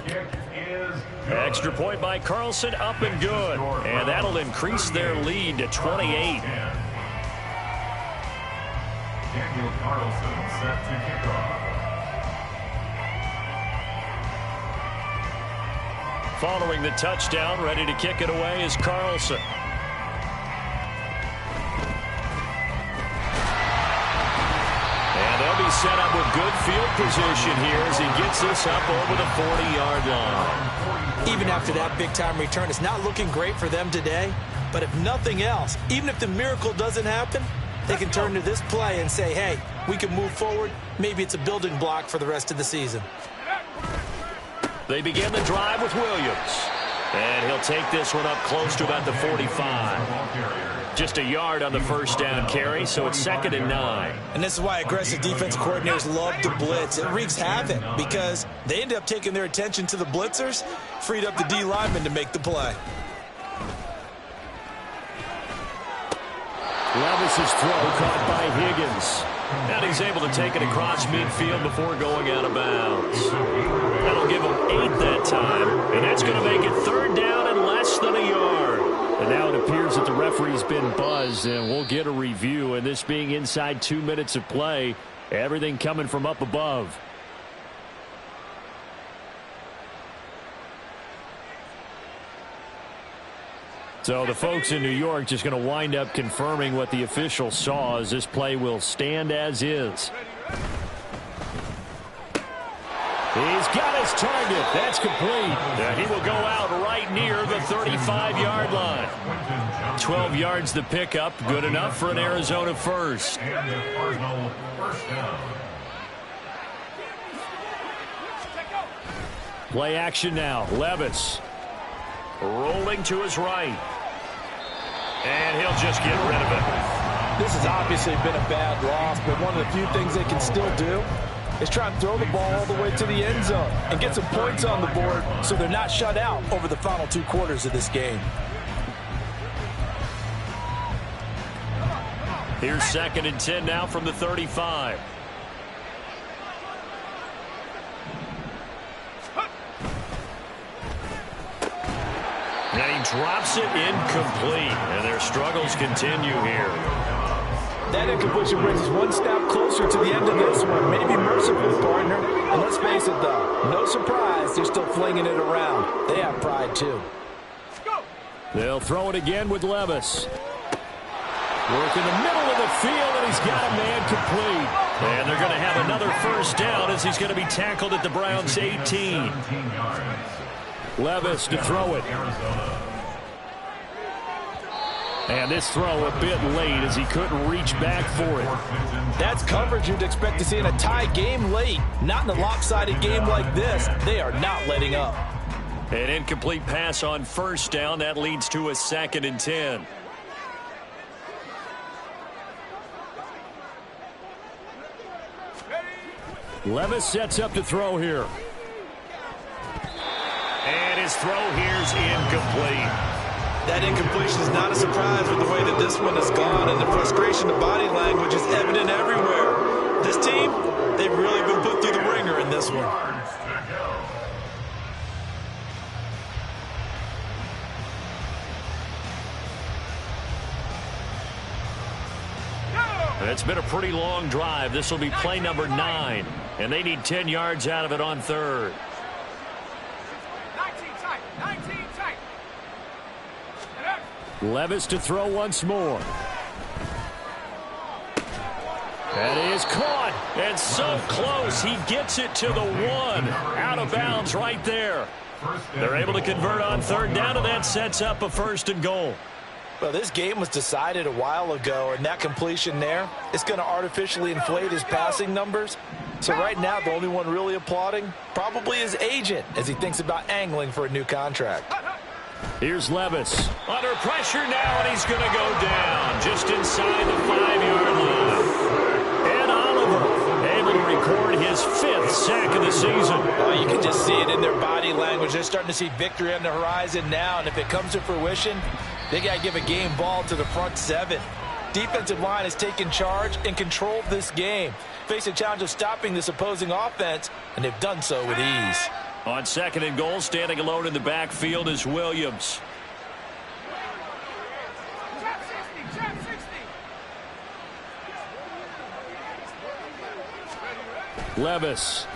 Extra point by Carlson, up and good. And that'll increase their lead to 28. Daniel Carlson set to kick off. Following the touchdown, ready to kick it away is Carlson. And they'll be set up with good field position here as he gets this up over the 40-yard line. Even after that big-time return, it's not looking great for them today. But if nothing else, even if the miracle doesn't happen, they can turn to this play and say, hey, we can move forward. Maybe it's a building block for the rest of the season. They begin the drive with Williams. And he'll take this one up close to about the 45. Just a yard on the first down carry, so it's 2nd and 9. And this is why aggressive defense coordinators love to blitz. It wreaks havoc because they end up taking their attention to the blitzers, freed up the D lineman to make the play. Levis's throw caught by Higgins. And he's able to take it across midfield before going out of bounds. That'll give him 8 that time. And that's going to make it 3rd down and less than a yard. And now it appears that the referee's been buzzed, and we'll get a review. And this being inside 2 minutes of play, everything coming from up above. So the folks in New York just going to wind up confirming what the official saw as this play will stand as is. He's got his target. That's complete. He will go out right near the 35-yard line. 12 yards the pickup. Good enough for an Arizona first. And the Cardinal first down. Play action now. Levis rolling to his right. And he'll just get rid of it. This has obviously been a bad loss, but one of the few things they can still do is try and throw the ball all the way to the end zone and get some points on the board so they're not shut out over the final 2 quarters of this game. Here's 2nd and 10 now from the 35. And he drops it incomplete, and their struggles continue here. That incompletion brings us one step closer to the end of this one. Maybe merciful, partner. And let's face it, though, no surprise, they're still flinging it around. They have pride, too. They'll throw it again with Levis. Work in the middle of the field, and he's got a man complete. And they're going to have another first down as he's going to be tackled at the Browns' 18. Levis to throw it. And this throw a bit late as he couldn't reach back for it. That's coverage you'd expect to see in a tie game late. Not in a lopsided game like this. They are not letting up. An incomplete pass on first down. That leads to a 2nd and 10. Levis sets up to throw here. And his throw here's incomplete. That incompletion is not a surprise with the way that this one has gone, and the frustration of body language is evident everywhere. This team, they've really been put through the ringer in this one. It's been a pretty long drive. This will be play number 9, and they need 10 yards out of it on third. 19 tight. Levis to throw once more. That is caught, and so close. He gets it to the 1. Out of bounds right there. They're able to convert on third down, and that sets up a 1st and goal. Well, this game was decided a while ago, and that completion there is going to artificially inflate his passing numbers. So right now, the only one really applauding probably his agent as he thinks about angling for a new contract. Here's Levis. Under pressure now, and he's going to go down just inside the 5-yard line. And Oliver able to record his 5th sack of the season. Well, you can just see it in their body language. They're starting to see victory on the horizon now, and if it comes to fruition, they got to give a game ball to the front 7. Defensive line has taken charge and controlled this game. Face a challenge of stopping this opposing offense, and they've done so with ease. On 2nd and goal, standing alone in the backfield is Williams. Trap 60. Levis.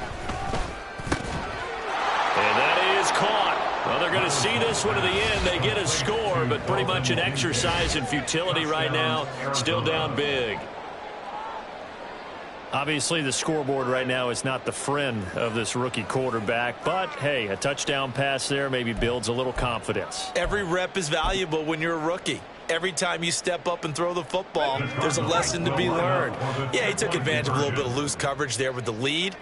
And that is caught. Well, they're going to see this one to the end. They get a score, but pretty much an exercise in futility right now. Still down big. Obviously, the scoreboard right now is not the friend of this rookie quarterback. But, hey, a touchdown pass there maybe builds a little confidence. Every rep is valuable when you're a rookie. Every time you step up and throw the football, there's a lesson to be learned. Yeah, he took advantage of a little bit of loose coverage there with the lead.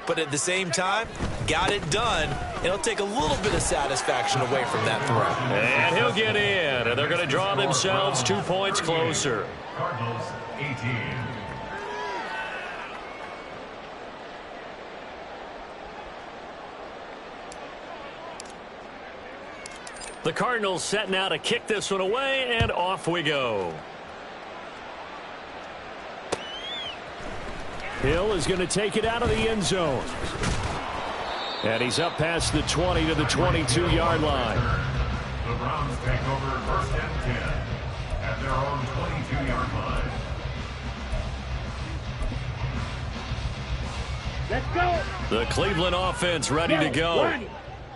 But at the same time, got it done. It'll take a little bit of satisfaction away from that throw. And he'll get in, and they're going to draw themselves 2 points closer. Cardinals 18. The Cardinals setting out to kick this one away, and off we go. Hill is going to take it out of the end zone. And he's up past the 20 to the 22-yard line. The Browns take over 1st and 10 at their own 22-yard line. Let's go. The Cleveland offense ready to go.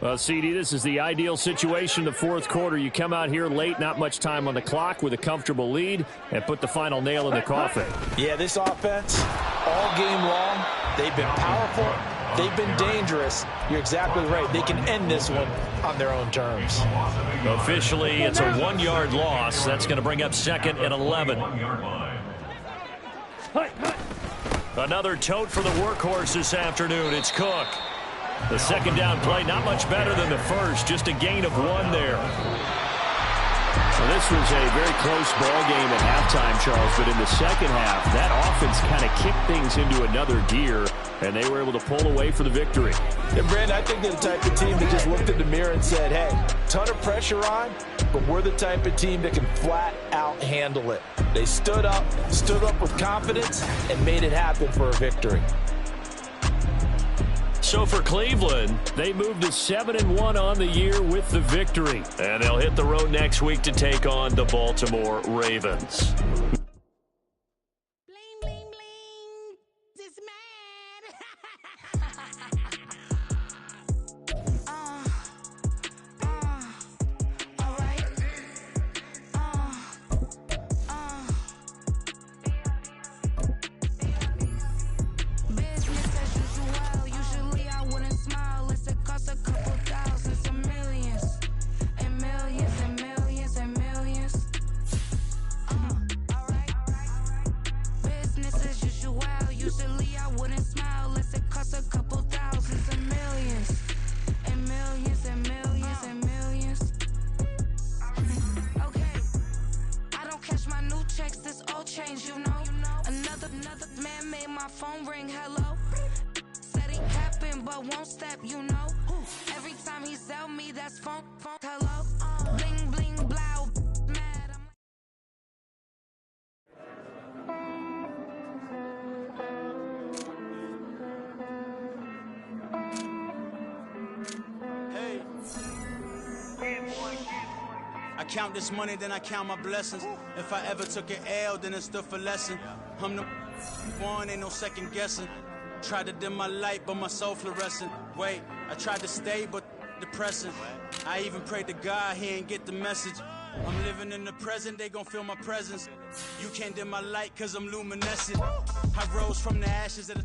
Well, CD, this is the ideal situation in the 4th quarter. You come out here late, not much time on the clock, with a comfortable lead, and put the final nail in the coffin. Yeah, this offense, all game long, they've been powerful, they've been dangerous. You're exactly right. They can end this one on their own terms. Officially, it's a 1-yard loss. That's going to bring up 2nd and 11. Another tote for the workhorse this afternoon. It's Cook. The 2nd down play, not much better than the first, just a gain of 1 there. So this was a very close ball game at halftime, Charles, but in the second half, that offense kind of kicked things into another gear, and they were able to pull away for the victory. And Brandon, I think they're the type of team that just looked in the mirror and said, hey, ton of pressure on, but we're the type of team that can flat out handle it. They stood up with confidence, and made it happen for a victory. So for Cleveland, they moved to 7-1 on the year with the victory. And they'll hit the road next week to take on the Baltimore Ravens. Bling, bling, bling. This mad. All right. Business as usual. Usually I wouldn't smile. It's a cost a couple thousand, some millions. And millions and millions and millions. All right. won't step, you know. Every time he sell me, that's funk, hello. Bling, bling, blow, mad. I'm Hey. I count this money, then I count my blessings. If I ever took an L, then it stood for lesson. I'm the one, ain't no second guessing. Tried to dim my light, but my soul fluorescent. Wait, I tried to stay, but depressing. I even prayed to God, he ain't get the message. I'm living in the present, they gon' feel my presence. You can't dim my light, cause I'm luminescent. I rose from the ashes of the...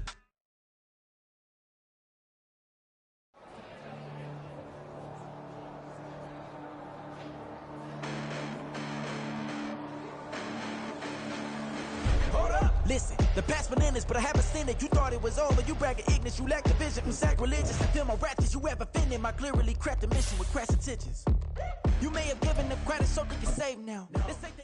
Listen, the past bananas, but I haven't seen it. You thought it was over, you bragging ignorance, you lack the vision from sacrilegious. I feel my ratchets, you have offended my clearly crafted mission with crass intentions. You may have given them credit so they can save now. This ain't the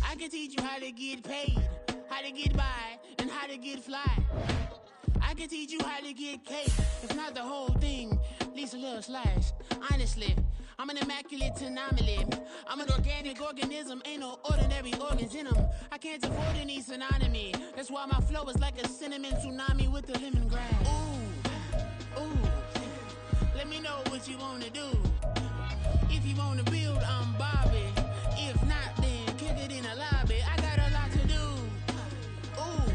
I can teach you how to get paid, how to get by, and how to get fly. I can teach you how to get cake, if not the whole thing, at least a little slice. Honestly, I'm an immaculate anomaly. I'm an organic organism, ain't no ordinary organs in them. I can't afford any synonymy. That's why my flow is like a cinnamon tsunami with the lemongrass. Ooh, ooh, let me know what you wanna do. If you wanna build, I'm Bobby. If not, then kick it in the lobby. I got a lot to do. Ooh,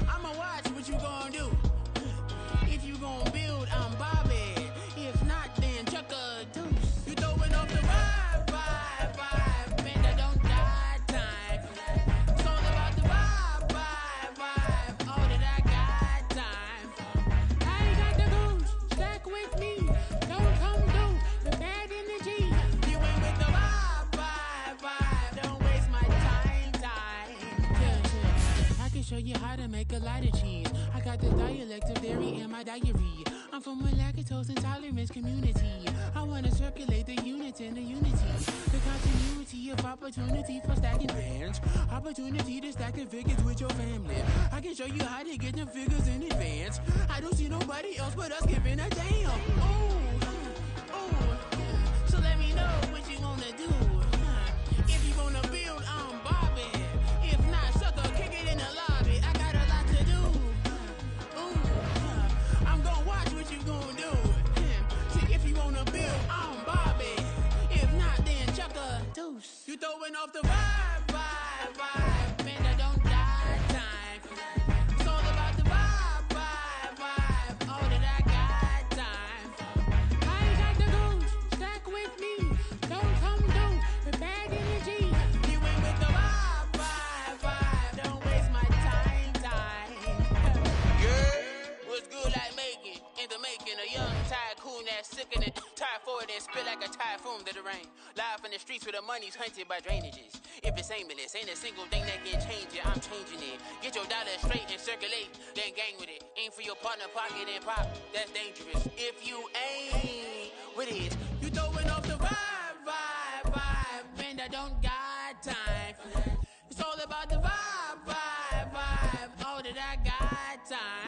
I'ma watch what you gonna do. If you gonna build, I'm Bobby. If not, then chuck a deuce. You throwing off the vibe, man, I don't die time. It's all about the vibe, all that I got time. I ain't got the goose, stack with me. Don't come through the bad energy. You ain't with the vibe, don't waste my time. Yeah. I can show you how to make a lot of cheese. I got the dialect of dairy in my diary. I'm from a lactose intolerance community. I wanna circulate the unity and the unity. The continuity of opportunity for stacking bands. Opportunity to stack the figures with your family. I can show you how to get the figures in advance. I don't see nobody else but us giving a damn. So let me know what you wanna do. If you wanna build, I'm Bobby. If not, sucker, kick it in the lobby. I got a lot to do. I'm gonna watch what you gonna do. See, if you wanna build, I'm Bobby. If not, then chuck a deuce. You throwing off the vibe. Man, I don't die time. It's all about the vibe. All that I got time. I ain't got the goose. Stack with me. Don't come through with bad energy. You ain't with the vibe. Don't waste my time. Yeah, what's good like making? In the making, a young tycoon that's sickening. Tire forward and spill like a typhoon to the rain. Live in the streets where the money's hunted by drainages. If it's aimless, ain't a single thing that can change it. I'm changing it. Get your dollar straight and circulate, then gang with it. Aim for your partner, pocket and pop. That's dangerous. If you ain't with it, you throwing off the vibe. Man, I don't got time for that. It's all about the vibe. All that I got time.